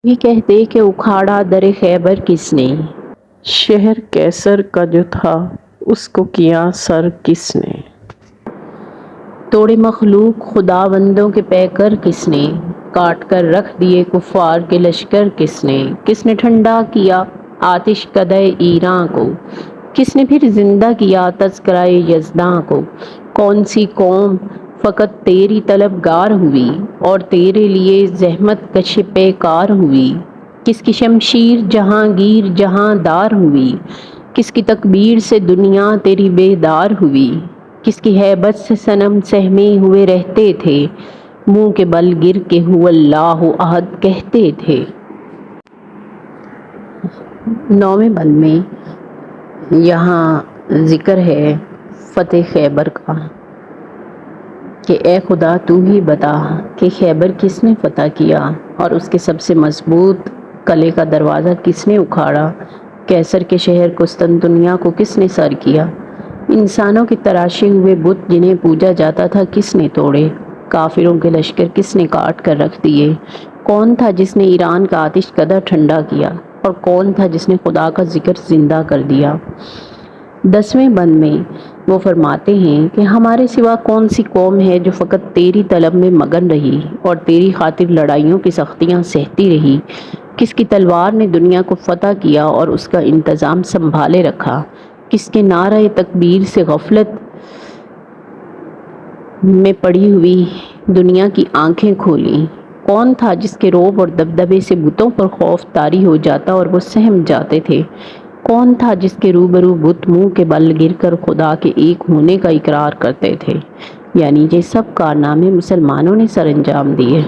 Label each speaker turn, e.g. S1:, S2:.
S1: ये कहते कि उखाड़ा दर खैबर किसने,
S2: शहर कैसर का जो था उसको किया सर किसने।
S1: तोड़े मखलूक खुदाबंदों के पैकर किसने, काट कर रख दिए कुफार के लश्कर किसने। किसने ठंडा किया आतिश कदे ईरां को, किसने फिर जिंदा किया तज़किराए यज़दां को। कौन सी कौम फ़कत तेरी तलबगार हुई और तेरे लिए ज़हमत कश पेकार हुई। किसकी शमशीर जहांगीर जहांदार हुई, किसकी तकबीर से दुनिया तेरी बेदार हुई। किसकी हैबत से सनम सहमे हुए रहते थे, मुंह के बल गिर के हुवल्लाहु अहद कहते थे। 9वें बंद में यहाँ जिक्र है फ़तेह खैबर का कि ए खुदा तू ही बता कि खैबर किसने फ़तह किया और उसके सबसे मजबूत कले का दरवाज़ा किसने उखाड़ा। कैसर के शहर कुस्तुनतुनिया को किसने सर किया। इंसानों के तराशे हुए बुत जिन्हें पूजा जाता था किसने तोड़े। काफिरों के लश्कर किसने काट कर रख दिए। कौन था जिसने ईरान का आतिश कदा ठंडा किया और कौन था जिसने खुदा का जिक्र जिंदा कर दिया। 10वें बंद में वो फरमाते हैं कि हमारे सिवा कौन सी कौम है जो फ़कत तेरी तलब में मगन रही और तेरी खातिर लड़ाइयों की सख्तियाँ सहती रही। किसकी तलवार ने दुनिया को फ़तह किया और उसका इंतज़ाम संभाले रखा। किसके नारे तकबीर से गफलत में पड़ी हुई दुनिया की आंखें खोली। कौन था जिसके रोब और दबदबे से बुतों पर खौफ तारी हो जाता और वो सहम जाते थे। कौन था जिसके रूबरू बुत मुंह के बल गिरकर खुदा के एक होने का इकरार करते थे। यानी ये सब कारनामे मुसलमानों ने सर अंजाम दिए।